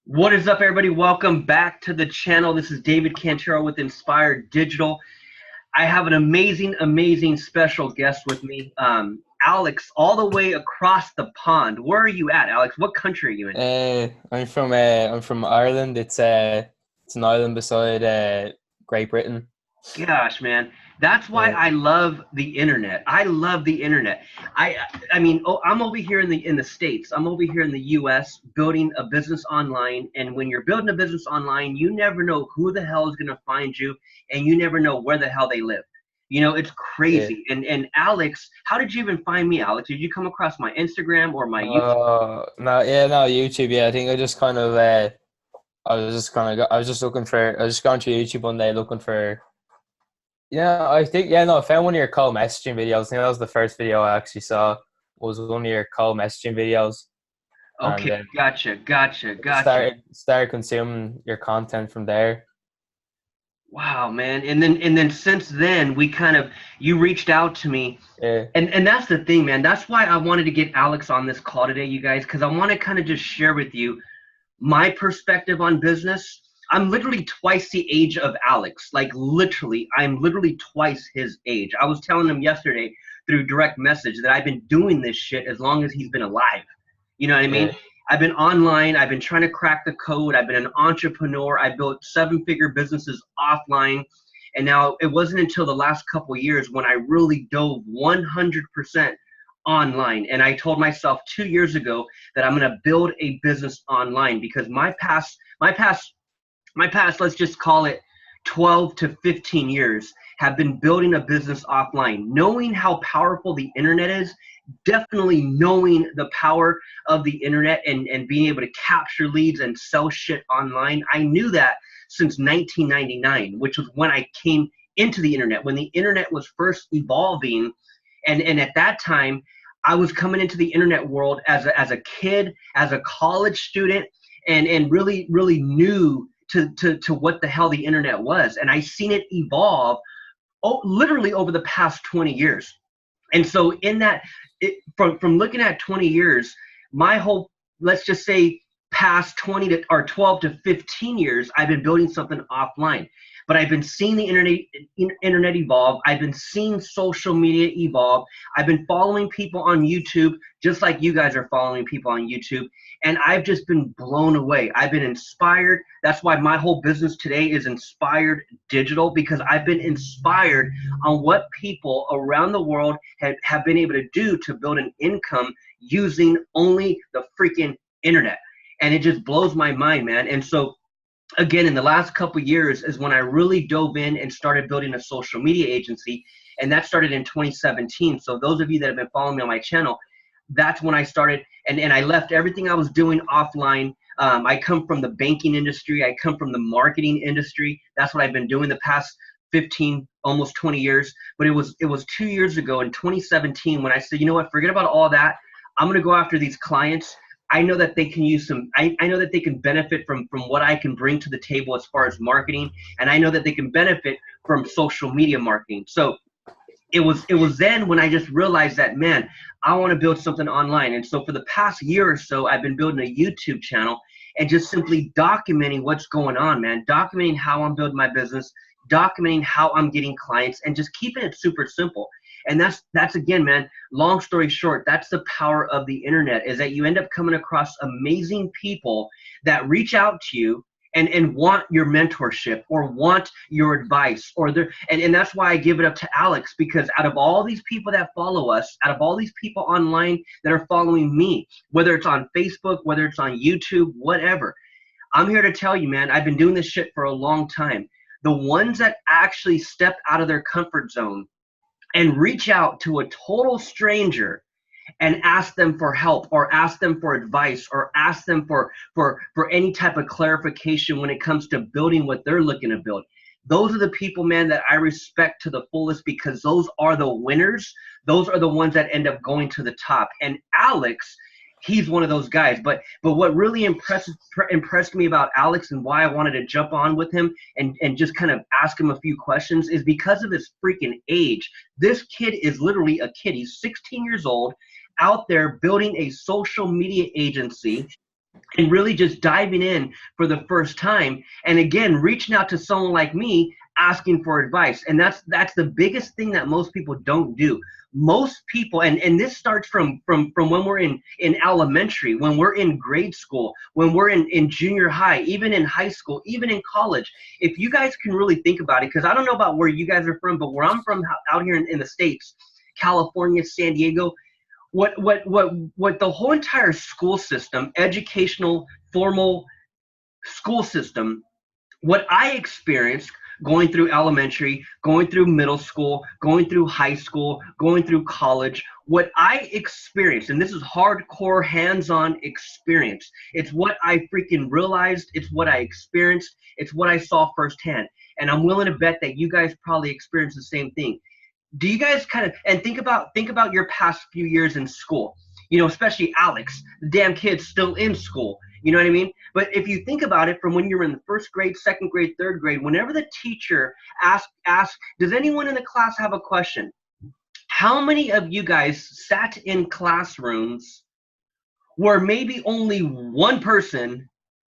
What is up, everybody? Welcome back to the channel. This is David Cantero with Inspired Digital. I have an amazing special guest with me, Alex, all the way across the pond. Where are you at, Alex? What country are you in? I'm from Ireland. It's an island beside Great Britain. Gosh, man, that's why Yeah, I love the internet. I love the internet. I I mean, I'm over here in the States. I'm over here in the US building a business online, and when you're building a business online, you never know who the hell is going to find you, and you never know where the hell they live. It's yeah. crazy. And Alex, how did you even find me, Alex? Did you come across my Instagram or my YouTube? No, yeah, no, YouTube. Yeah, I think I just kind of, I was just looking for, I was just going through YouTube one day looking for, yeah, I think, yeah, no, I found one of your call messaging videos. I think that was the first video I actually saw. Was one of your call messaging videos, and Okay, then I gotcha. started consuming your content from there. Wow, man. And then since then, we kind of you reached out to me. Yeah, And that's the thing, man. That's why I wanted to get Alex on this call today, you guys, because I want to kind of just share with you my perspective on business. I'm literally twice the age of Alex. Like literally, I'm literally twice his age. I was telling him yesterday through direct message that I've been doing this shit as long as he's been alive. You know what I mean? yeah, I've been online. I've been trying to crack the code. I've been an entrepreneur. I built seven-figure businesses offline. And now it wasn't until the last couple of years when I really dove 100% online. And I told myself 2 years ago that I'm going to build a business online because my past, let's just call it 12 to 15 years, have been building a business offline, knowing how powerful the internet is, definitely knowing the power of the internet and being able to capture leads and sell shit online. I knew that since 1999, which was when I came into the internet, when the internet was first evolving. And at that time, I was coming into the internet world as a kid, as a college student, and really new to what the hell the internet was. And I seen it evolve literally over the past 20 years. And so in that, from looking at 20 years, my whole, let's just say, past 20 to or 12 to 15 years, I've been building something offline. But I've been seeing the internet evolve. I've been seeing social media evolve. I've been following people on YouTube, just like you guys are following people on YouTube. And I've just been blown away. I've been inspired. That's why my whole business today is Inspired Digital, because I've been inspired on what people around the world have been able to do to build an income using only the freaking internet. And it just blows my mind, man. And so again, in the last couple years is when I really dove in and started building a social media agency. And that started in 2017. So those of you that have been following me on my channel, that's when I started. And I left everything I was doing offline. I come from the banking industry. I come from the marketing industry. That's what I've been doing the past 15, almost 20 years. But it was 2 years ago in 2017 when I said, you know what, forget about all that. I'm going to go after these clients. I know that they can use I know that they can benefit from what I can bring to the table as far as marketing. And I know that they can benefit from social media marketing. So it was then when I just realized that, man, I want to build something online. And so for the past year or so, I've been building a YouTube channel and just simply documenting what's going on, man, documenting how I'm building my business, documenting how I'm getting clients, and just keeping it super simple. And that's again, man, long story short, that's the power of the internet, is that you end up coming across amazing people that reach out to you and want your mentorship or want your advice and that's why I give it up to Alex, because out of all these people that follow us, out of all these people online that are following me, whether it's on Facebook, whether it's on YouTube, whatever, I'm here to tell you, man, I've been doing this shit for a long time. The ones that actually step out of their comfort zone and reach out to a total stranger and ask them for help or ask them for advice or ask them for any type of clarification when it comes to building what they're looking to build. Those are the people, man, that I respect to the fullest, because those are the winners. Those are the ones that end up going to the top. And Alex, he's one of those guys. But what really impressed me about Alex and why I wanted to jump on with him and just kind of ask him a few questions is because of his freaking age. This kid is literally a kid. He's 16 years old, out there building a social media agency, and really just diving in for the first time. And again, reaching out to someone like me, asking for advice. And that's the biggest thing that most people don't do. Most people, and this starts from when we're in elementary, when we're in grade school, when we're in junior high, even in high school, even in college. If you guys can really think about it, because I don't know about where you guys are from, but where I'm from out here in the States, California, San Diego, what the whole entire school system, educational, formal school system, what I experienced going through elementary, going through middle school, going through high school, going through college, what I experienced, and this is hardcore hands-on experience. It's what I freaking realized. It's what I experienced. It's what I saw firsthand. And I'm willing to bet that you guys probably experienced the same thing. Do you guys kind of, and think about your past few years in school, especially Alex, the damn kid's still in school, you know what I mean? But if you think about it, from when you're in the first grade, second grade, third grade, whenever the teacher asks, does anyone in the class have a question? How many of you guys sat in classrooms where maybe only one person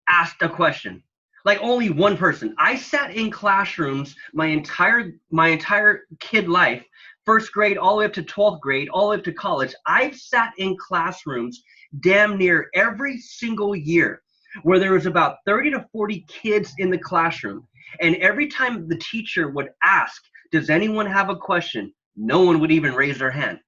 asked a question? Like only one person. I sat in classrooms my entire kid life, first grade all the way up to 12th grade, all the way up to college. I've sat in classrooms damn near every single year where there was about 30 to 40 kids in the classroom. And every time the teacher would ask, does anyone have a question? No one would even raise their hand,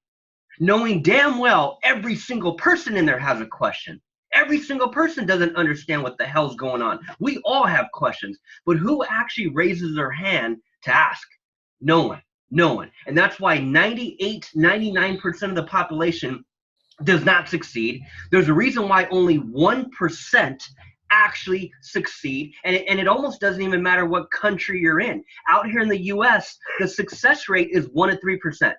knowing damn well every single person in there has a question. Every single person doesn't understand what the hell's going on. We all have questions, but who actually raises their hand to ask? No one. No one. And that's why 98, 99% of the population does not succeed. There's a reason why only 1% actually succeed. And it almost doesn't even matter what country you're in. Out here in the US, the success rate is 1 to 3%.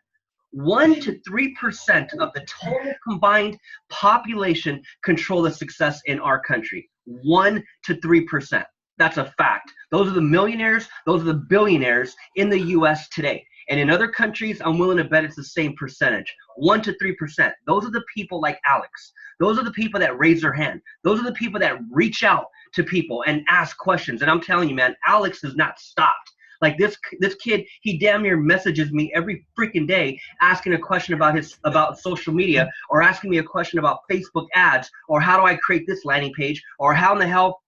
1 to 3% of the total combined population control the success in our country. 1 to 3%. That's a fact. Those are the millionaires, those are the billionaires in the US today. And in other countries, I'm willing to bet it's the same percentage. 1 to 3%. Those are the people like Alex. Those are the people that raise their hand. Those are the people that reach out to people and ask questions. And I'm telling you, man, Alex has not stopped. Like this kid, he damn near messages me every freaking day asking a question about social media, or asking me a question about Facebook ads, or how do I create this landing page, or how in the hell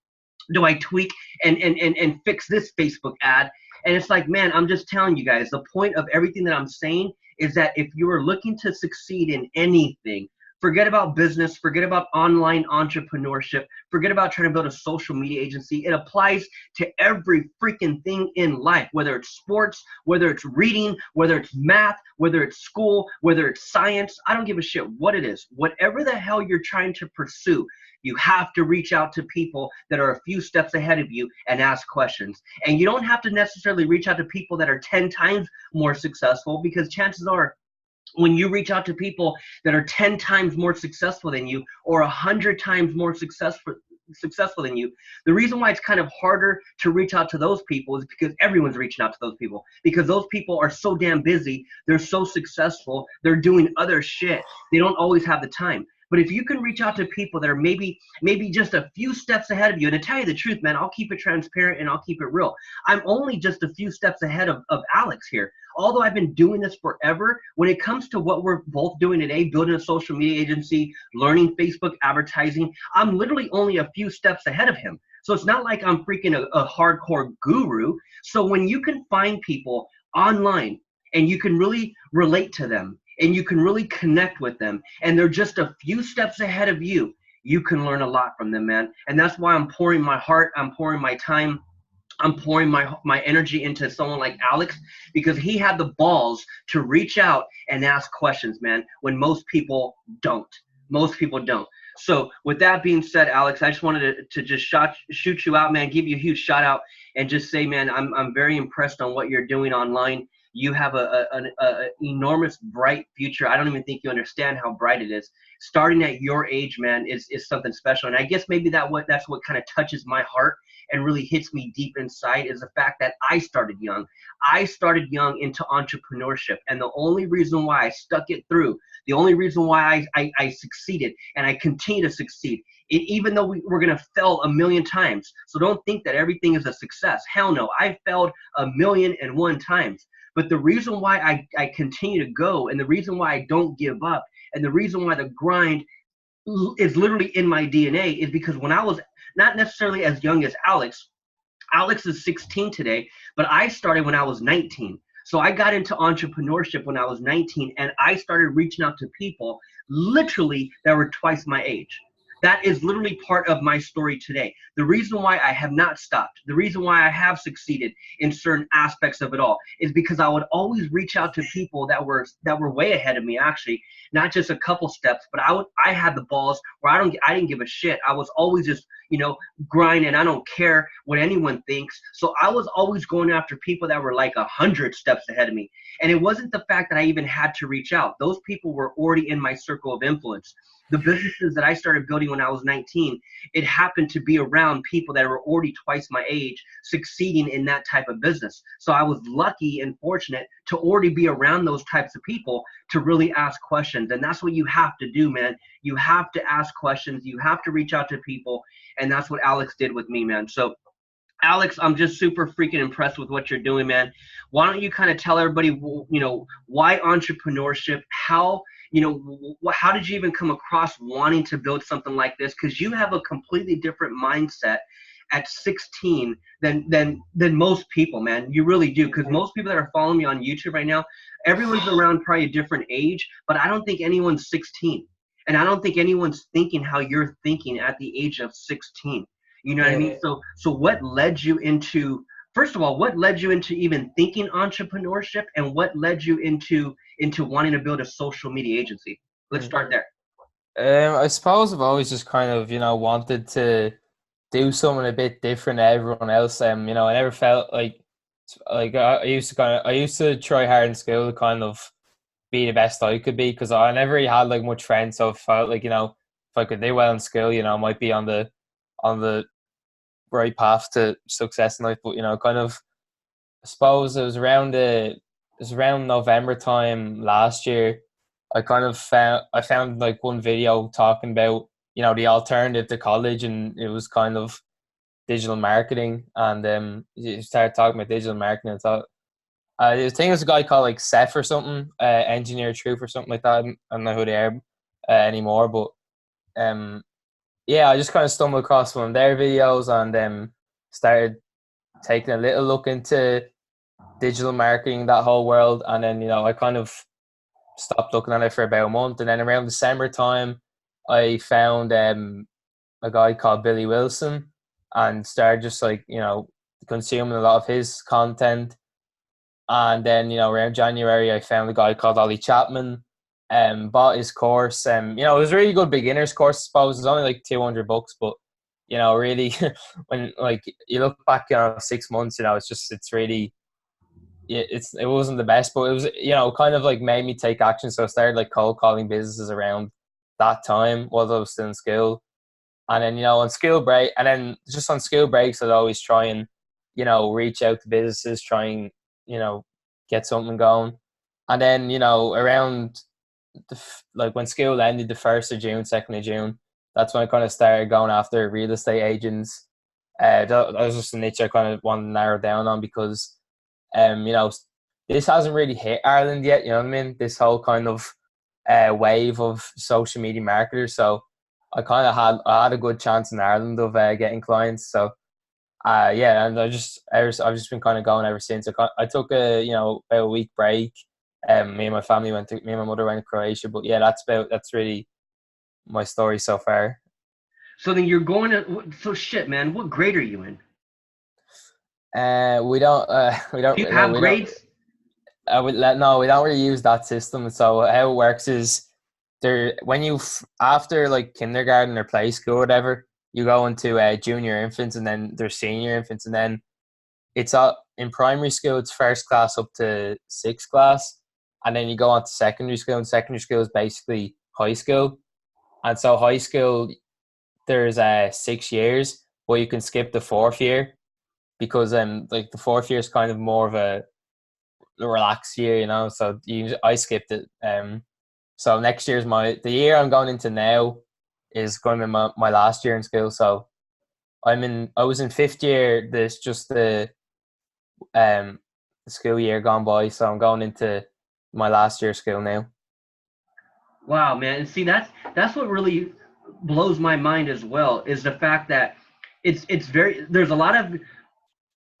do I tweak and fix this Facebook ad. And it's like, man, I'm just telling you guys, the point of everything that I'm saying is that if you are looking to succeed in anything, forget about business, forget about online entrepreneurship, forget about trying to build a social media agency. It applies to every freaking thing in life, whether it's sports, whether it's reading, whether it's math, whether it's school, whether it's science. I don't give a shit what it is. Whatever the hell you're trying to pursue, you have to reach out to people that are a few steps ahead of you and ask questions. And you don't have to necessarily reach out to people that are 10 times more successful, because chances are, when you reach out to people that are 10 times more successful than you, or 100 times more successful than you, the reason why it's kind of harder to reach out to those people is because everyone's reaching out to those people, because those people are so damn busy, they're so successful, they're doing other shit, they don't always have the time. But if you can reach out to people that are maybe just a few steps ahead of you, and to tell you the truth, man, I'll keep it transparent and I'll keep it real. I'm only just a few steps ahead of Alex here. Although I've been doing this forever, when it comes to what we're both doing today, building a social media agency, learning Facebook advertising, I'm literally only a few steps ahead of him. So it's not like I'm freaking a hardcore guru. So when you can find people online and you can really relate to them, and you can really connect with them, and they're just a few steps ahead of you, you can learn a lot from them, man. And that's why I'm pouring my heart, I'm pouring my time, I'm pouring my energy into someone like Alex, because he had the balls to reach out and ask questions, man, when most people don't. Most people don't. So with that being said, Alex, I just wanted to just shoot you out, man, give you a huge shout out, and just say, man, I'm very impressed on what you're doing online. You have a enormous bright future. I don't even think you understand how bright it is. Starting at your age, man, is something special. And I guess maybe that's what kind of touches my heart and really hits me deep inside, is the fact that I started young. I started young into entrepreneurship, and the only reason why I stuck it through, the only reason why I succeeded and I continue to succeed, even though we're going to fail a million times. So don't think that everything is a success. Hell no, I failed 1,000,001 times. But the reason why I continue to go, and the reason why I don't give up, and the reason why the grind is literally in my DNA, is because when I was not necessarily as young as Alex. Alex is 16 today, but I started when I was 19. So I got into entrepreneurship when I was 19, and I started reaching out to people literally that were twice my age. That is literally part of my story today. The reason why I have not stopped, the reason why I have succeeded in certain aspects of it all, is because I would always reach out to people that were way ahead of me, actually, not just a couple steps, but I had the balls where I didn't give a shit. I was always just, grind, and I don't care what anyone thinks. So I was always going after people that were like 100 steps ahead of me. And it wasn't the fact that I even had to reach out. Those people were already in my circle of influence. The businesses that I started building when I was 19, it happened to be around people that were already twice my age succeeding in that type of business. So I was lucky and fortunate to already be around those types of people to really ask questions. And that's what you have to do, man. You have to ask questions. You have to reach out to people. And that's what Alex did with me, man. So Alex, I'm just super freaking impressed with what you're doing, man. Why don't you kind of tell everybody, why entrepreneurship? How did you even come across wanting to build something like this? Because you have a completely different mindset at 16 than most people, man. You really do. Because most people that are following me on YouTube right now, everyone's around probably a different age, but I don't think anyone's 16. And I don't think anyone's thinking how you're thinking at the age of 16. You know what I mean? Yeah. So what led you into, first of all, what led you into even thinking entrepreneurship, and what led you into wanting to build a social media agency? Let's start there. I suppose I've always just kind of, wanted to do something a bit different to everyone else. I never felt like I used to try hard in school to kind of be the best I could be, because I never really had like much friends. So I felt like, if I could do well in school, I might be on the right path to success in life. But kind of, I suppose it was around November time last year. I found like one video talking about the alternative to college, and it was kind of digital marketing. And you started talking about digital marketing. I thought, I think it was a guy called like Seth or something, Engineer Truth or something like that. I don't know who they are anymore, but um, yeah, I just kind of stumbled across one of their videos, and started taking a little look into digital marketing, that whole world. And then I kind of stopped looking at it for about a month, and then around December time, I found a guy called Billy Wilson, and started just like consuming a lot of his content. And then around January, I found a guy called Ollie Chapman, bought his course. It was a really good beginner's course. I suppose it's only like $200, but really, when like you look back 6 months, it's really, it wasn't the best, but it was kind of like made me take action. So I started like cold calling businesses around that time while I was still in school. And then on school break, and then just on school breaks, I'd always try and reach out to businesses, try and get something going. And then around like when school ended, the 1st of June, 2nd of June, that's when I kind of started going after real estate agents. That was just a niche I kind of wanted to narrow down on, because this hasn't really hit Ireland yet. You know what I mean? This whole kind of wave of social media marketers. So I had a good chance in Ireland of getting clients. So yeah, and I've just been kind of going ever since. I took about a week break. Me and my mother went to Croatia. But yeah, that's really my story so far. So then you're going to, so shit, man, what grade are you in? We don't we Do don't you no have we don't grades? no, we don't really use that system. So how it works is, when after like kindergarten or play school or whatever, you go into junior infants, and then there's senior infants, and then in primary school it's first class up to sixth class, and then you go on to secondary school, and secondary school is basically high school. And so high school, there's 6 years, but you can skip the fourth year because like the fourth year is kind of more of a relaxed year, you know. So I skipped it. So next year's the year I'm going into now is going to be my last year in school. So I was in fifth year. This just the school year gone by. So I'm going into my last year of school now. Wow, man. And see, that's what really blows my mind as well, is the fact that it's very, there's a lot of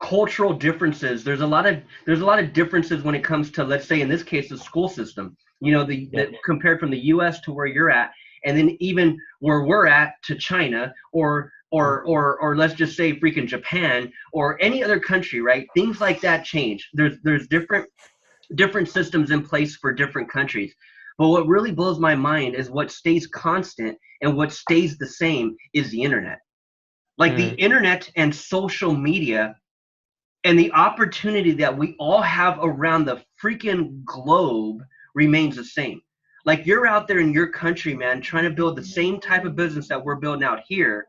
cultural differences. There's a lot of differences when it comes to, let's say in this case, the school system. You know, the compared from the U.S. to where you're at, and then even where we're at to China, or let's just say freaking Japan or any other country, right? Things like that change. There's different systems in place for different countries. But what really blows my mind is what stays constant and what stays the same is the internet. Like the internet and social media and the opportunity that we all have around the freaking globe remains the same. Like you're out there in your country, man, trying to build the same type of business that we're building out here,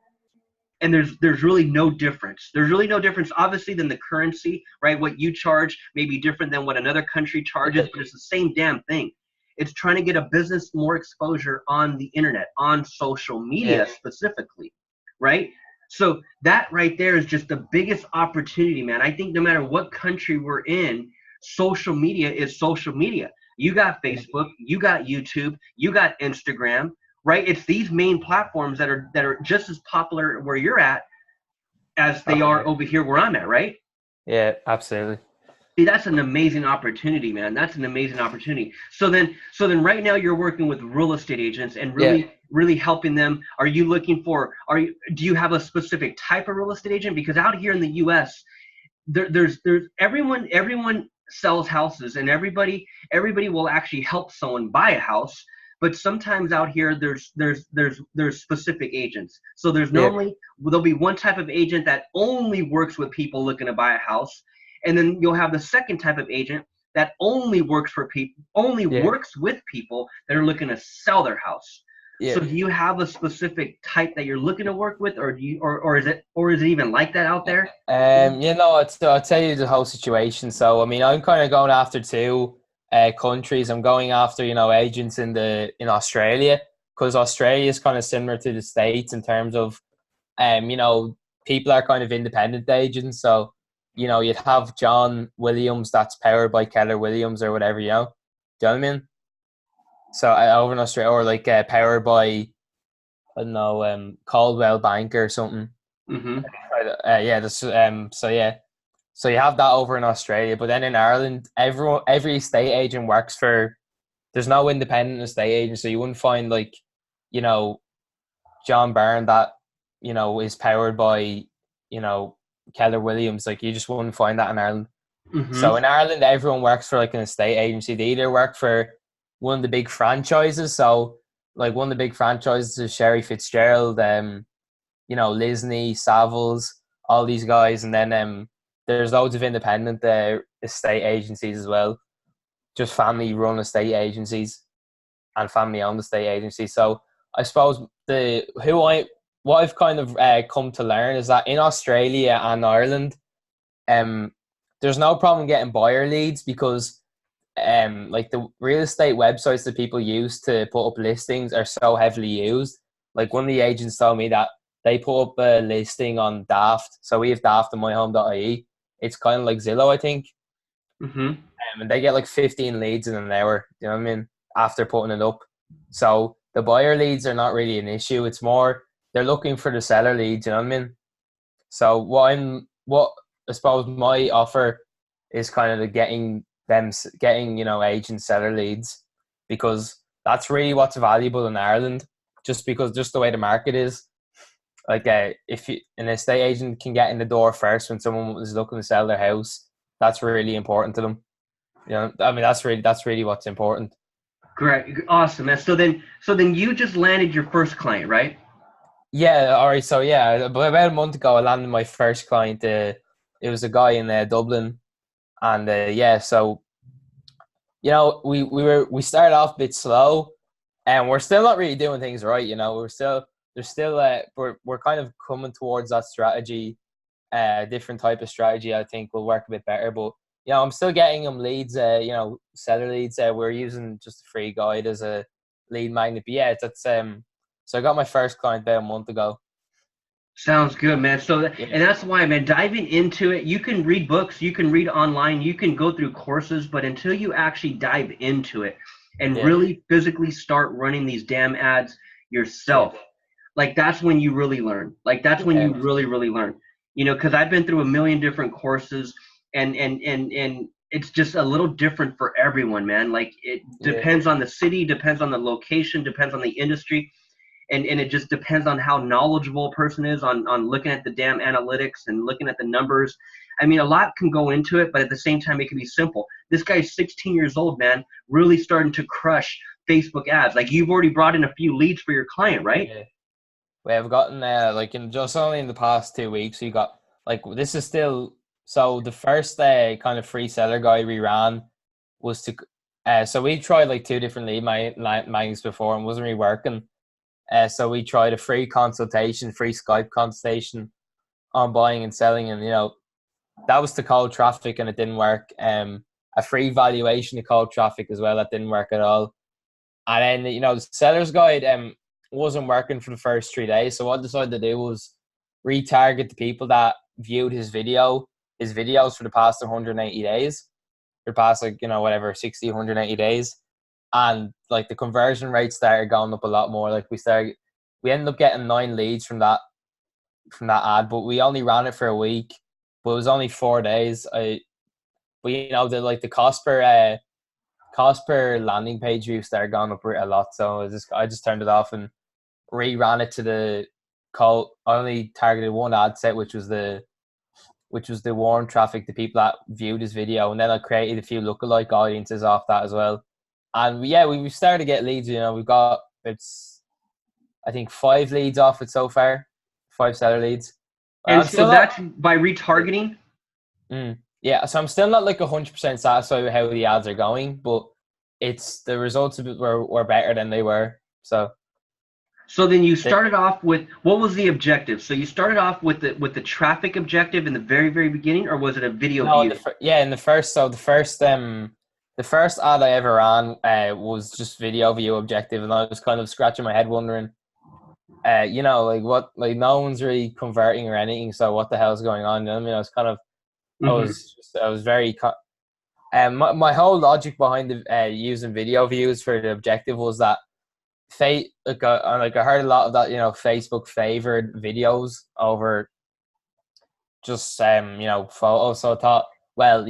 and there's really no difference. There's really no difference, obviously, than the currency, right? What you charge may be different than what another country charges, but it's the same damn thing. It's trying to get a business more exposure on the internet, on social media specifically, right? So that right there is just the biggest opportunity, man. I think no matter what country we're in, social media is social media. You got Facebook, you got YouTube, you got Instagram, right? It's these main platforms that are just as popular where you're at as they are over here where I'm at, right? Yeah, absolutely. See, that's an amazing opportunity, man. That's an amazing opportunity. So then right now you're working with real estate agents and really helping them. Do you have a specific type of real estate agent? Because out here in the US, there's everyone sells houses, and everybody will actually help someone buy a house. But sometimes out here there's specific agents. So there'll be one type of agent that only works with people looking to buy a house, and then you'll have the second type of agent that only works with people that are looking to sell their house. So do you have a specific type that you're looking to work with, or is it even like that out there? I'll tell you the whole situation. So I mean, I'm kind of going after two countries. I'm going after agents in Australia, because Australia is kind of similar to the States in terms of people are kind of independent agents. So you'd have John Williams that's powered by Keller Williams or whatever. Do you know what I mean? So over in Australia, or like powered by, I don't know, Caldwell Bank or something. Mm-hmm. So you have that over in Australia, but then in Ireland, every estate agent works for. There's no independent estate agent, so you wouldn't find like, John Byrne that is powered by Keller Williams. Like you just wouldn't find that in Ireland. Mm-hmm. So in Ireland, everyone works for like an estate agency. They either work for one of the big franchises. So like one of the big franchises is Sherry Fitzgerald, Lisney, Savills, all these guys, and then there's loads of independent estate agencies as well, just family-run estate agencies and family-owned estate agencies. So I suppose what I've kind of come to learn is that in Australia and Ireland, there's no problem getting buyer leads, because like the real estate websites that people use to put up listings are so heavily used. Like one of the agents told me that they put up a listing on Daft. So we have Daft on myhome.ie. It's kind of like Zillow, I think. Mm-hmm. And they get like 15 leads in an hour, you know what I mean, after putting it up. So the buyer leads are not really an issue. It's more they're looking for the seller leads, you know what I mean? So what I suppose my offer is kind of the getting agent seller leads, because that's really what's valuable in Ireland, just the way the market is. Like if an estate agent can get in the door first when someone is looking to sell their house, that's really important to them. I mean, that's really what's important. Great, awesome, man. So then you just landed your first client, right? Yeah. All right. So yeah, about a month ago, I landed my first client. It was a guy in Dublin, and yeah, so we started off a bit slow, and we're still not really doing things right. We're kind of coming towards that strategy. Different type of strategy I think will work a bit better, but I'm still getting them leads. Seller leads. We're using just a free guide as a lead magnet. But yeah, that's So I got my first client about a month ago. Sounds good, man. So, Yeah, and that's why, man, diving into it, you can read books, you can read online, you can go through courses, but until you actually dive into it and yeah, really physically start running these damn ads yeah, yourself, like that's when you really learn. Like that's when yeah, you really, really learn. Because I've been through a million different courses, and it's just a little different for everyone, man. Like it yeah, depends on the city, depends on the location, depends on the industry, and it just depends on how knowledgeable a person is on looking at the damn analytics and looking at the numbers. I mean, a lot can go into it, but at the same time, it can be simple. This guy's 16 years old, man, really starting to crush Facebook ads. Like you've already brought in a few leads for your client, right? yeah. We have gotten like in just only in the past 2 weeks, we got like this is still so the first kind of free seller guide we ran was to so we tried like two different lead magnets before and wasn't really working. So we tried a free consultation, free Skype consultation on buying and selling, and that was to cold traffic and it didn't work. A free valuation to cold traffic as well, that didn't work at all. And then the seller's guide wasn't working for the first 3 days. So what I decided to do was retarget the people that viewed his videos for the past 180 days, for the past whatever 60, 180 days, and like the conversion rate started going up a lot more. Like we ended up getting 9 leads from that ad, but we only ran it for a week. But it was only 4 days. But the cost per landing page view started going up a lot. So I just turned it off and reran it to the call. I only targeted one ad set, which was the warm traffic, the people that viewed his video, and then I created a few lookalike audiences off that as well. And yeah, we started to get leads. We've got I think 5 leads off it so far, 5 seller leads. And I'm so still not. that's by retargeting. Yeah, so I'm still not like 100% satisfied with how the ads are going, but it's the results of it were better than they were. So So then you they, started off with what was the objective? So you started off with the traffic objective in the very, very beginning, or was it a video no, view? in the first, the first ad I ever ran was just video view objective, and I was kind of scratching my head wondering, like what, like no one's really converting or anything, so what the hell's going on? I mean, I was kind of, Hmm. I was very. My whole logic behind using video views for the objective was that I heard a lot of that. Facebook favored videos over just photos. So I thought, well,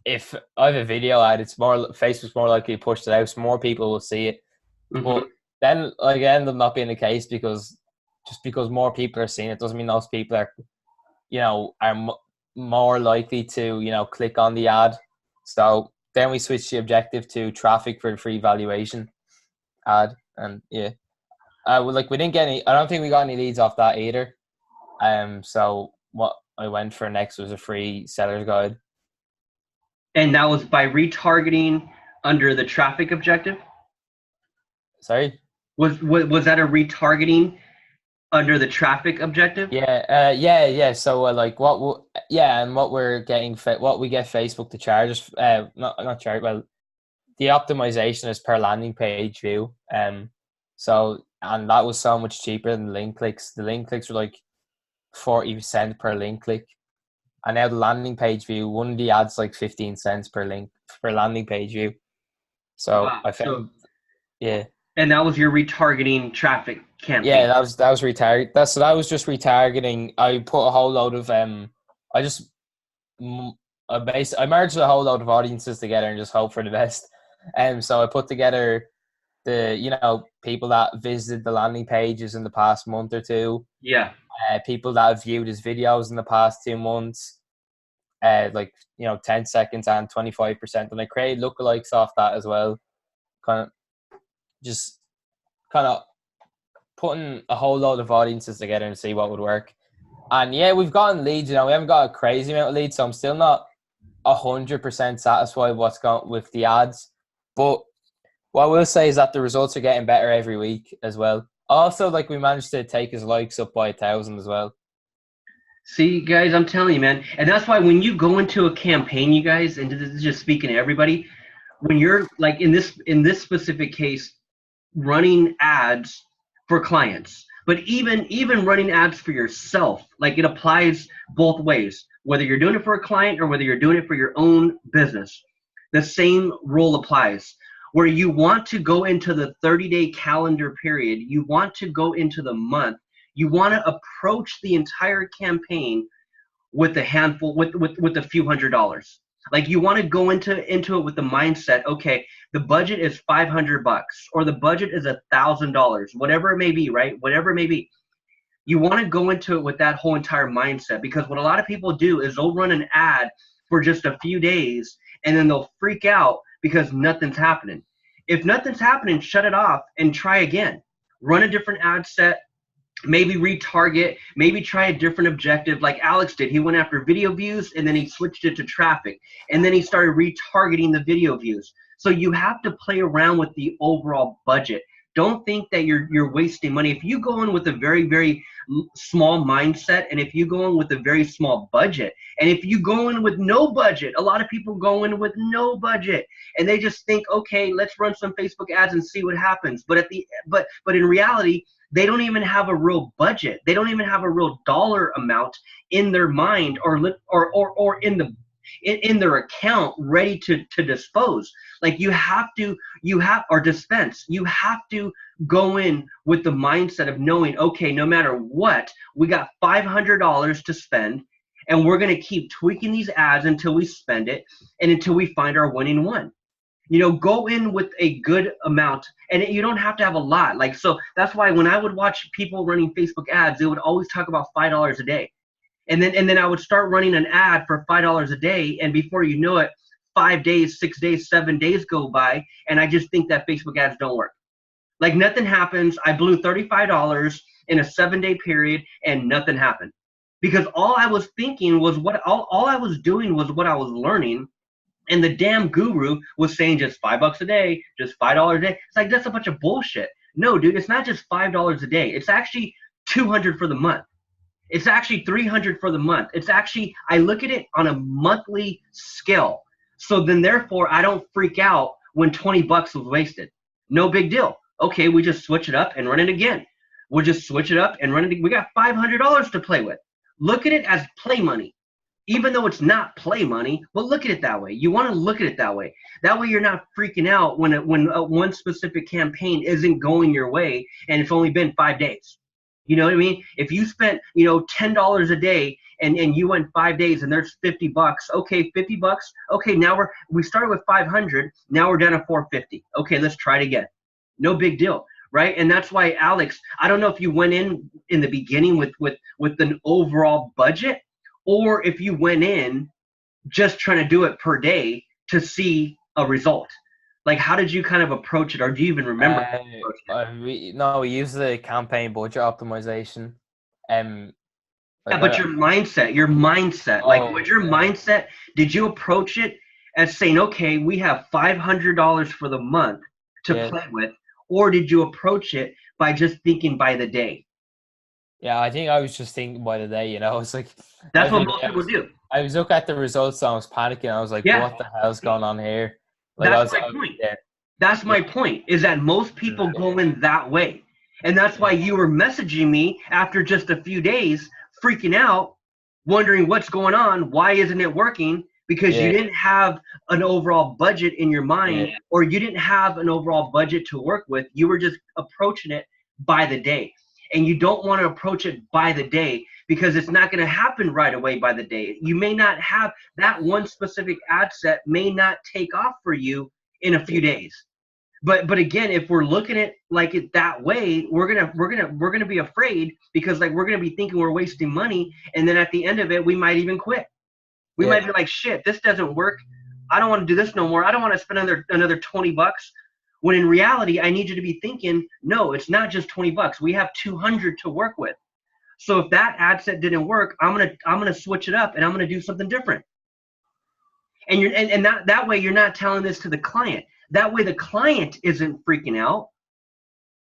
if I have a video ad, it's more Facebook's more likely to push it out, so more people will see it. But Hmm. then like, it ended up not being the case because just because more people are seeing it doesn't mean those people are more likely to click on the ad. So then we switched the objective to traffic for the free valuation ad, and yeah, we didn't get any. I don't think we got any leads off that either. So what I went for next was a free seller's guide. And that was by retargeting under the traffic objective. Sorry. Was that a retargeting under the traffic objective? Yeah. So and what we're getting, what we get Facebook to charge us, not charge. Well, the optimization is per landing page view. And that was so much cheaper than the link clicks. The link clicks were like 40% per link click, and now the landing page view, one of the ads like 15 cents per link per landing page view. So Wow. I So found, yeah. and that was your retargeting traffic Yeah, campaign. that was retarget. That was just retargeting. I put a whole load of I just I merged a whole load of audiences together and just hope for the best. So I put together the people that visited the landing pages in the past month or two, Yeah. people that have viewed his videos in the past 2 months, 10 seconds and 25%, and I created lookalikes off that as well. Kind of just kind of putting a whole load of audiences together and see what would work. And yeah, we've gotten leads, we haven't got a crazy amount of leads, so I'm still not 100% satisfied with what's going with the ads. But what I will say is that the results are getting better every week as well. Also, like, we managed to take his likes up by 1,000 as well. See, guys, I'm telling you, man, and that's why when you go into a campaign, you guys, and this is just speaking to everybody, when you're like in this specific case, running ads for clients, but even running ads for yourself, like it applies both ways. Whether you're doing it for a client or whether you're doing it for your own business, the same rule applies. Where you want to go into the 30-day calendar period, you want to go into the month, you want to approach the entire campaign with a handful with a few $100s. Like you want to go into it with the mindset, okay, the budget is $500 or the budget is $1,000, whatever it may be, right? Whatever it may be. You want to go into it with that whole entire mindset, because what a lot of people do is they'll run an ad for just a few days and then they'll freak out because nothing's happening. If nothing's happening, shut it off and try again. Run a different ad set, maybe retarget, maybe try a different objective like Alex did. He went after video views and then he switched it to traffic, and then he started retargeting the video views. So you have to play around with the overall budget. Don't think that you're wasting money. If you go in with a very small mindset, and if you go in with a very small budget, and if you go in with no budget, a lot of people go in with no budget and they just think, okay, let's run some Facebook ads and see what happens. But in reality, they don't even have a real budget. They don't even have a real dollar amount in their mind or in their account ready to dispose. Like you have or dispense. You have to go in with the mindset of knowing, okay, no matter what, we got $500 to spend, and we're going to keep tweaking these ads until we spend it and until we find our winning one. Go in with a good amount, and you don't have to have a lot. Like, so that's why when I would watch people running Facebook ads, they would always talk about $5 a day. And then I would start running an ad for $5 a day, and before you know it, 5 days, 6 days, 7 days go by, and I just think that Facebook ads don't work. Like nothing happens. I blew $35 in a 7-day period, and nothing happened. Because all I was thinking was all I was doing was what I was learning. And the damn guru was saying just $5 a day, just $5 a day. It's like, that's a bunch of bullshit. No, dude, it's not just $5 a day. It's actually $200 for the month. It's actually $300 for the month. It's actually, I look at it on a monthly scale. So then therefore I don't freak out when $20 was wasted. No big deal. Okay, we just switch it up and run it again. We'll just switch it up and run it. We got $500 to play with. Look at it as play money. Even though it's not play money, but look at it that way. You want to look at it that way. That way you're not freaking out when one specific campaign isn't going your way and it's only been 5 days. You know what I mean? If you spent, $10 a day and you went 5 days and there's $50, okay, $50. Okay, now we started with 500, now we're down to 450. Okay, let's try it again. No big deal, right? And that's why, Alex, I don't know if you went in the beginning with an overall budget, or if you went in just trying to do it per day to see a result. Like, how did you kind of approach it, or do you even remember? We use the campaign budget optimization. Yeah, but your mindset, like with your mindset, did you approach it as saying, okay, we have $500 for the month to play with, or did you approach it by just thinking by the day? Yeah, I think I was just thinking by the day, It's like that's what most people do. I was looking at the results and I was panicking. I was like, what the hell's going on here? Like, that's my point. That's my point, is that most people go in that way. And that's why you were messaging me after just a few days, freaking out, wondering what's going on, why isn't it working? Because you didn't have an overall budget in your mind, or you didn't have an overall budget to work with. You were just approaching it by the day. And you don't want to approach it by the day, because it's not going to happen right away by the day. You may not have that one specific ad set may not take off for you in a few days. But again, if we're looking at like it that way, we're gonna be afraid, because like we're gonna be thinking we're wasting money, and then at the end of it, we might even quit. We might be like, shit, this doesn't work. I don't want to do this no more. I don't want to spend another $20. When in reality, I need you to be thinking, no, it's not just $20. We have 200 to work with. So if that ad set didn't work, I'm gonna switch it up and I'm gonna do something different. And that way you're not telling this to the client. That way the client isn't freaking out.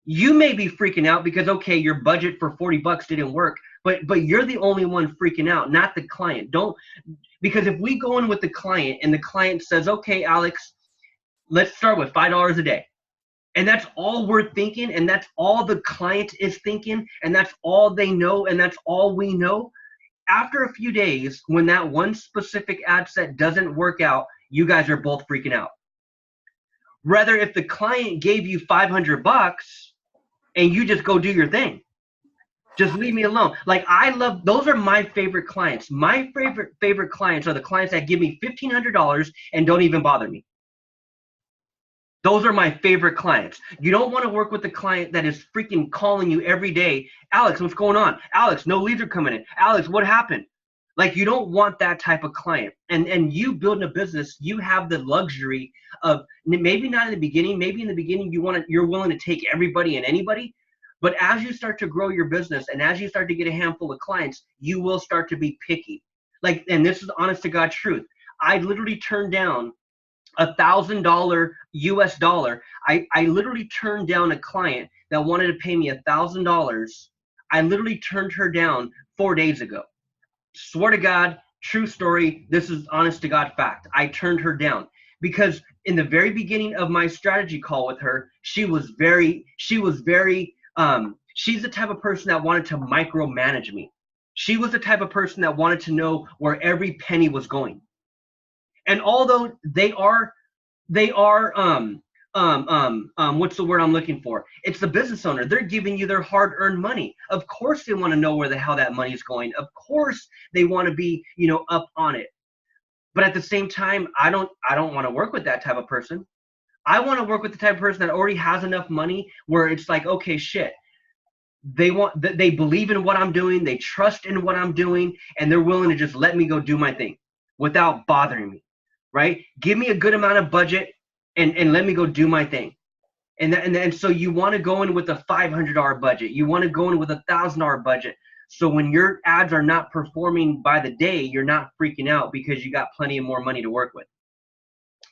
You may be freaking out because, okay, your budget for $40 didn't work, but you're the only one freaking out, not the client. Don't, because if we go in with the client and the client says, okay, Alex, let's start with $5 a day. And that's all we're thinking, and that's all the client is thinking, and that's all they know, and that's all we know. After a few days, when that one specific ad set doesn't work out, you guys are both freaking out. Rather, if the client gave you $500 and you just go do your thing, just leave me alone. Like, I love, those are my favorite clients. My favorite clients are the clients that give me $1,500 and don't even bother me. Those are my favorite clients. You don't want to work with the client that is freaking calling you every day. Alex, what's going on? Alex, no leads are coming in. Alex, what happened? Like, you don't want that type of client. And you building a business, you have the luxury of, maybe not in the beginning, maybe in the beginning you're willing to take everybody and anybody. But as you start to grow your business and as you start to get a handful of clients, you will start to be picky. Like, and this is honest to God truth. I literally turned down $1,000 US dollar. I literally turned down a client that wanted to pay me $1,000. I literally turned her down 4 days ago. Swear to God, true story. This is honest to God fact. I turned her down because in the very beginning of my strategy call with her, she's the type of person that wanted to micromanage me. She was the type of person that wanted to know where every penny was going. And although they are what's the word I'm looking for? It's the business owner. They're giving you their hard-earned money. Of course they want to know where the hell that money is going. Of course they want to be, up on it. But at the same time, I don't want to work with that type of person. I want to work with the type of person that already has enough money where it's like, okay, shit. They believe in what I'm doing, they trust in what I'm doing, and they're willing to just let me go do my thing without bothering me. Right? Give me a good amount of budget and let me go do my thing. And so you want to go in with a $500 budget. You want to go in with a $1,000 budget. So when your ads are not performing by the day, you're not freaking out because you got plenty of more money to work with.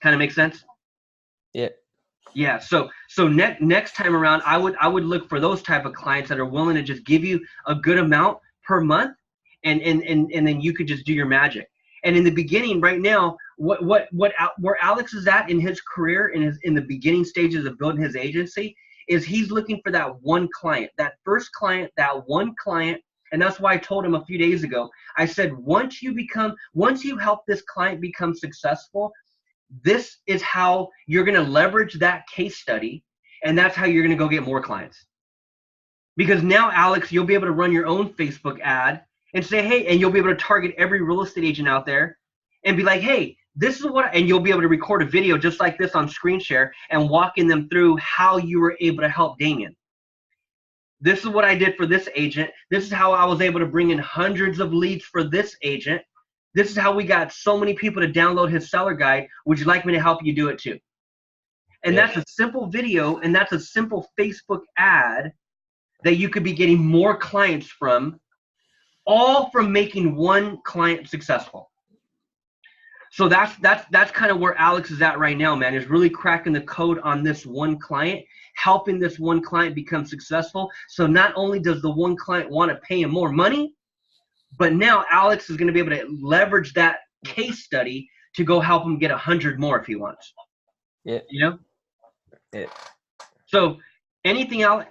Kind of make sense? Yeah. Yeah. So next time around, I would look for those type of clients that are willing to just give you a good amount per month, and then you could just do your magic. And in the beginning, right now, where Alex is at in his career, in the beginning stages of building his agency, is he's looking for that one client, that first client, that one client. And that's why I told him a few days ago, I said, once you help this client become successful, this is how you're going to leverage that case study. And that's how you're going to go get more clients. Because now, Alex, you'll be able to run your own Facebook ad and say, hey, and you'll be able to target every real estate agent out there and be like, hey, this is what, and you'll be able to record a video just like this on screen share and walking them through how you were able to help Damien. This is what I did for this agent. This is how I was able to bring in hundreds of leads for this agent. This is how we got so many people to download his seller guide. Would you like me to help you do it too? And that's a simple video, and that's a simple Facebook ad that you could be getting more clients from, all from making one client successful. So that's kind of where Alex is at right now, man, is really cracking the code on this one client, helping this one client become successful. So not only does the one client want to pay him more money, but now Alex is going to be able to leverage that case study to go help him get 100 more if he wants. Yeah. Yeah. So anything else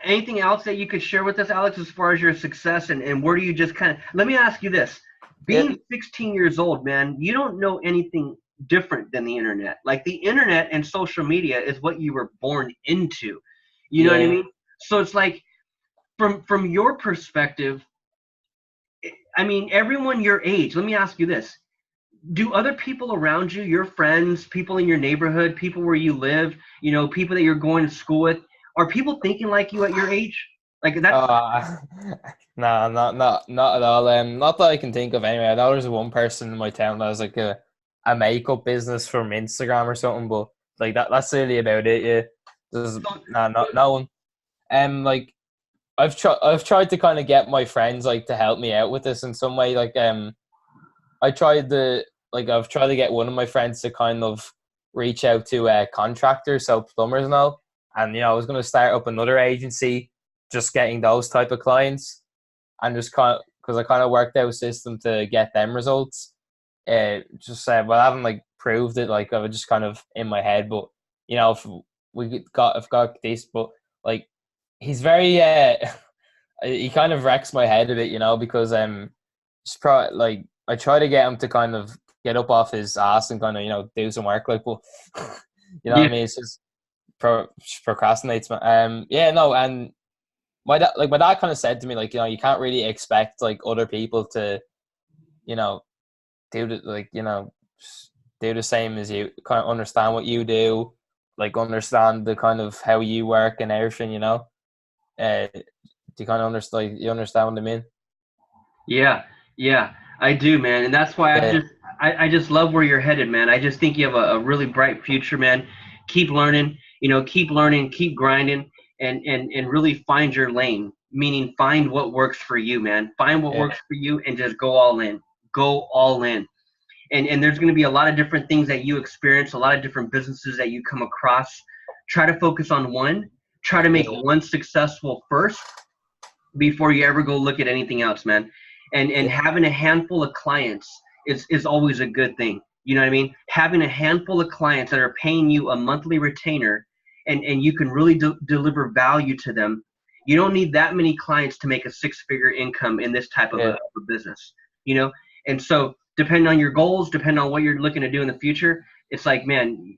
that you could share with us, Alex, as far as your success and where do you just kind of, let me ask you this. Being 16 years old, man, you don't know anything different than the internet. Like, the internet and social media is what you were born into. You know what I mean? So it's like, from your perspective, I mean, everyone your age, let me ask you this. Do other people around you, your friends, people in your neighborhood, people where you live, people that you're going to school with, are people thinking like you at your age? Like, that's nah, not at all. Not that I can think of anyway. I know there's one person in my town that has like a makeup business from Instagram or something, but like that's really about it. Yeah, there's no one. Like, I've tried to kind of get my friends like to help me out with this in some way. Like I tried the I've tried to get one of my friends to kind of reach out to contractors, so plumbers and all. And I was going to start up another agency, just getting those type of clients, and just kind of because I kind of worked out a system to get them results. Just well, I haven't like proved it. Like I was just kind of in my head, but if I've got this, but like he's very he kind of wrecks my head a bit, because just like I try to get him to kind of get up off his ass and kind of do some work, like, but you know what Yeah. I mean. It's just procrastinates. Yeah, no, and my dad kind of said to me like you can't really expect like other people to you know do the do the same as you, kind of understand what you do, like understand the kind of how you work and everything. Do you kind of understand? Like, you understand what I mean? Yeah, yeah, I do, man, and that's why Yeah, I just love where you're headed, man. I just think you have a really bright future, man. Keep learning, keep learning, keep grinding, and really find your lane. Meaning, find what works for you, man. Find what yeah, works for you, and just go all in. Go all in. And there's going to be a lot of different things that you experience, a lot of different businesses that you come across. Try to focus on one. Try to make yeah, one successful first before you ever go look at anything else, man. And yeah, having a handful of clients is always a good thing. You know what I mean? Having a handful of clients that are paying you a monthly retainer, and you can really deliver value to them. You don't need that many clients to make a six-figure income in this type of yeah, a business, you know? And so depending on your goals, depending on what you're looking to do in the future, it's like, man,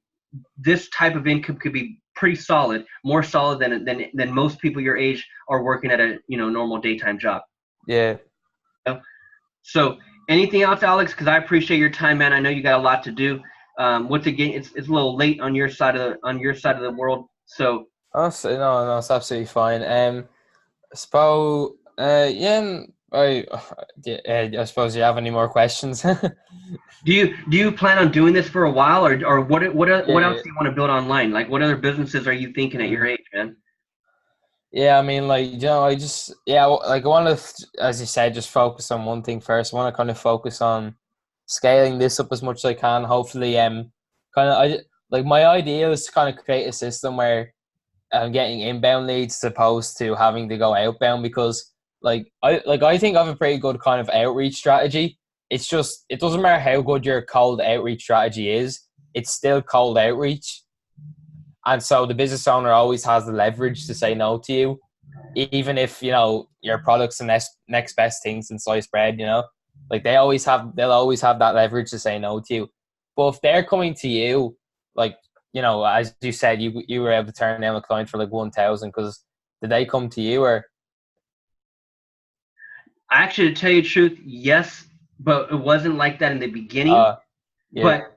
this type of income could be pretty solid, more solid than most people your age are working at a normal daytime job. yeah. You know? So anything else, Alex? Because I appreciate your time, man. I know you got a lot to do. Once again, it's a little late on your side of the world. So Oh, so, no, it's absolutely fine. So, yeah, I suppose you have any more questions? do you plan on doing this for a while, or what else Yeah. do you want to build online? Like, what other businesses are you thinking at your Mm. age, man? Yeah, I mean, like, I just, yeah, like, I want to, as you said, just focus on one thing first. I want to kind of focus on scaling this up as much as I can. Hopefully, kind of, like, my idea is to kind of create a system where I'm getting inbound leads as opposed to having to go outbound, because, I think I have a pretty good kind of outreach strategy. It's just, it doesn't matter how good your cold outreach strategy is, it's still cold outreach. And so the business owner always has the leverage to say no to you, even if your product's the next best thing since sliced bread. Like they'll always have that leverage to say no to you. But if they're coming to you, like as you said, you were able to turn down a client for like 1,000 because did they come to you or? Actually, to tell you the truth, yes, but it wasn't like that in the beginning. uh yeah, But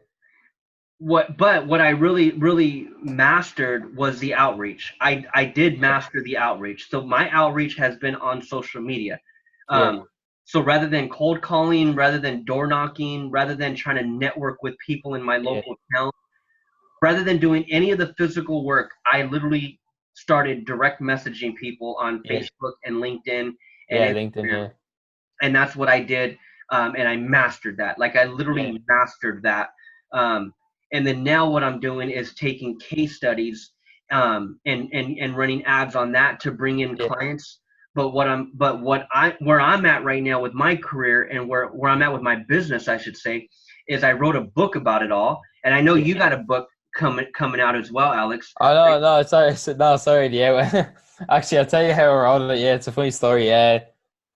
what I really mastered was the outreach. I did yeah, master the outreach. So my outreach has been on social media. yeah, So rather than cold calling, rather than door knocking, rather than trying to network with people in my yeah, local town, rather than doing any of the physical work, I literally started direct messaging people on yeah, Facebook and LinkedIn and yeah, LinkedIn, Instagram, yeah, and that's what I did. And I mastered that. Like, I yeah, literally mastered that. Um, and then now what I'm doing is taking case studies, and running ads on that to bring in yeah, clients. Where I'm at right now with my career, and where I'm at with my business, I should say, is I wrote a book about it all. And I know yeah. you got a book coming out as well, Alex. Oh no, sorry, no, sorry, yeah. Actually, I'll tell you how I wrote it. Yeah, it's a funny story. Yeah,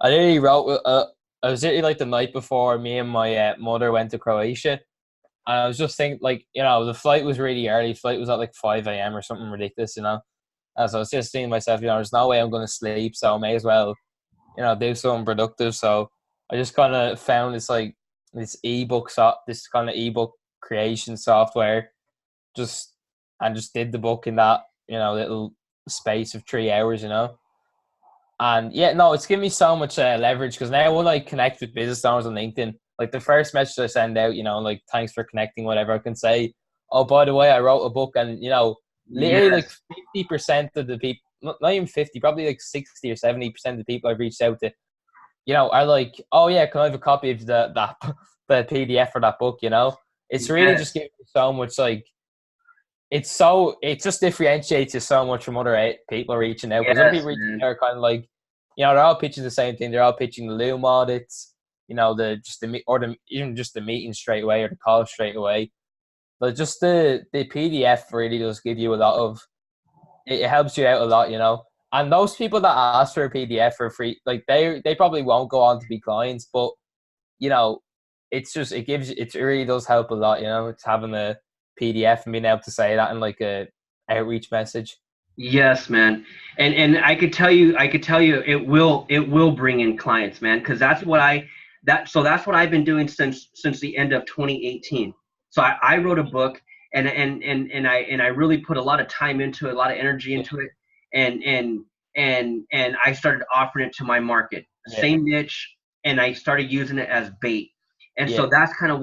I literally wrote. I was literally like the night before me and my mother went to Croatia, and I was just thinking, like, the flight was really early. Flight was at like 5 a.m. or something ridiculous. And so I was just thinking to myself, there's no way I'm going to sleep, so I may as well, do something productive. So I just kind of found this kind of ebook creation software, just and just did the book in that little space of 3 hours. And yeah, no, it's given me so much leverage, because now when I connect with business owners on LinkedIn, like the first message I send out, like thanks for connecting, whatever, I can say, oh, by the way, I wrote a book. And literally like Yes. 50% of the people, not even 50, probably like 60 or 70% of the people I've reached out to, you know, are like, oh yeah, can I have a copy of the PDF for that book? You know, it's really just Yes. giving you so much, like, it just differentiates you so much from other people reaching out, because other Yes, people reaching man. out are kind of like, you know, they're all pitching the same thing. They're all pitching the Loom audits, you know, even just the meeting straight away, or the call straight away. But just the PDF really does give you a lot of, it helps you out a lot, you know. And those people that ask for a PDF for free, like, they probably won't go on to be clients, but you know, it's just, it really does help a lot, you know. It's having a PDF and being able to say that in like a outreach message. Yes, man. And I could tell you it will bring in clients, man, because that's what I've been doing since the end of 2018. So I wrote a book, and I really put a lot of time into it, a lot of energy Yeah, into it, and and and I started offering it to my market, yeah, same niche, and I started using it as bait. And yeah, so that's kind of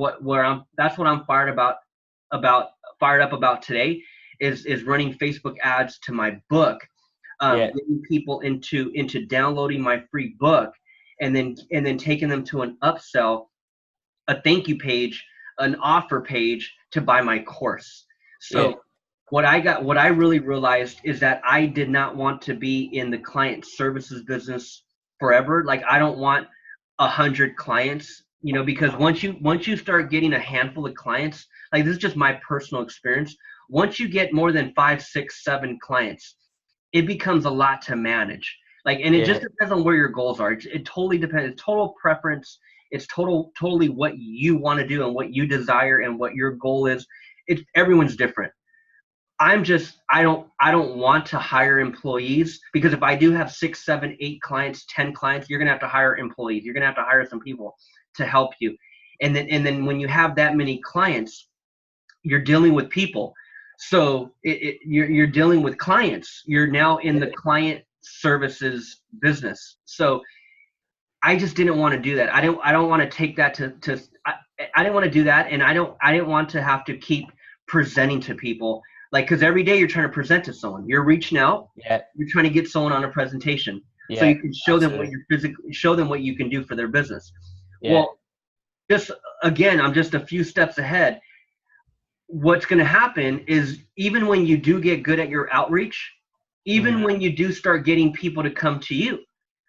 that's what I'm about fired up about today, is running Facebook ads to my book, yeah, getting people into downloading my free book, and then taking them to an upsell, a thank you page, an offer page to buy my course. yeah, So what I really realized is that I did not want to be in the client services business forever. Like, I don't want 100 clients, because once you start getting a handful of clients, like, this is just my personal experience. Once you get more than 5, 6, 7 clients, it becomes a lot to manage. Like, and it just yeah, depends on where your goals are. It totally depends. It's total preference. It's totally what you want to do and what you desire and what your goal is. It's everyone's different. I don't want to hire employees, because if I do have 6, 7, 8 clients, 10 clients, you're gonna have to hire employees. You're gonna have to hire some people to help you. And then when you have that many clients, you're dealing with people. So you're dealing with clients. You're now in the yeah, client services business. So I just didn't want to do that. I don't want to take that to I didn't want to do that, and I didn't want to have to keep presenting to people, like, because every day you're trying to present to someone. You're reaching out. yeah, You're trying to get someone on a presentation so yeah, you can show them what absolutely. you're physically show them what you can do for their business. Yeah, Well, just again, I'm just a few steps ahead. What's going to happen is, even when you do get good at your outreach, even mm, when you do start getting people to come to you,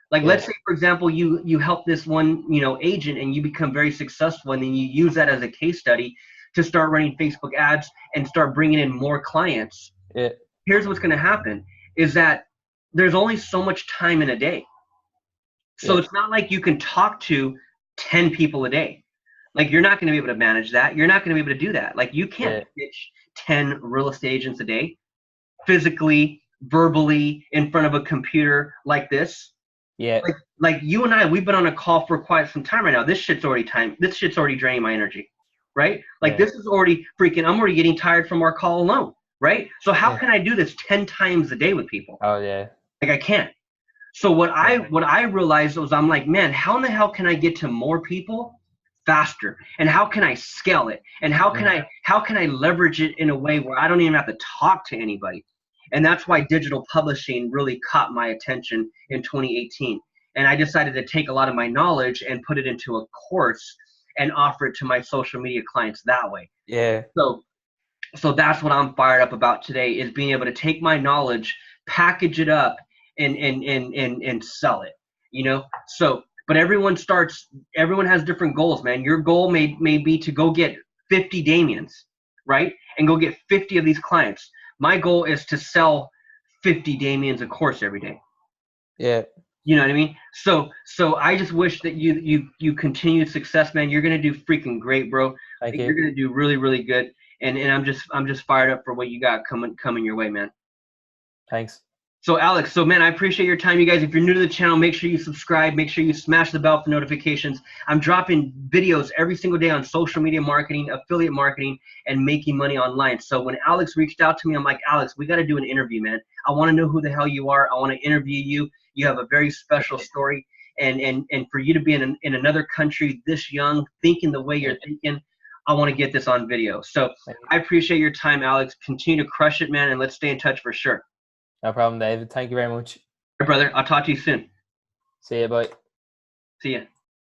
like, yeah, let's say, for example, you help this one, agent, and you become very successful, and then you use that as a case study to start running Facebook ads and start bringing in more clients. yeah, Here's what's going to happen is that there's only so much time in a day. So yeah, it's not like you can talk to 10 people a day. Like, you're not going to be able to manage that. You're not going to be able to do that. Like, you can't yeah, pitch 10 real estate agents a day, physically, verbally, in front of a computer like this. yeah, Like you and I, we've been on a call for quite some time right now. This shit's already draining my energy, right? Like, yeah, this is already I'm already getting tired from our call alone, right? So how yeah. can I do this 10 times a day with people? Oh yeah, Like, I can't. So what yeah, I realized was, I'm like, man, how in the hell can I get to more people faster? And how can I scale it? And mm, how can I leverage it in a way where I don't even have to talk to anybody? And that's why digital publishing really caught my attention in 2018. And I decided to take a lot of my knowledge and put it into a course and offer it to my social media clients that way. yeah, So so that's what I'm fired up about today, is being able to take my knowledge, package it up, and sell it. So, but everyone has different goals, man. Your goal may be to go get 50 Damians, right? And go get 50 of these clients. My goal is to sell 50 Damians a course every day. yeah. You know what I mean? So I just wish that you continued success, man. You're gonna do freaking great, bro. Thank Like, you're you. gonna do really, really good. And I'm just fired up for what you got coming your way, man. Thanks. So Alex, man, I appreciate your time, you guys. If you're new to the channel, make sure you subscribe. Make sure you smash the bell for notifications. I'm dropping videos every single day on social media marketing, affiliate marketing, and making money online. So when Alex reached out to me, I'm like, Alex, we got to do an interview, man. I want to know who the hell you are. I want to interview you. You have a very special story, and for you to be in another country this young, thinking the way Yeah, you're thinking, I want to get this on video. So thank you. I appreciate your time, Alex. Continue to crush it, man, and let's stay in touch for sure. No problem, David. Thank you very much. Brother, I'll talk to you soon. See you. Bye. See ya.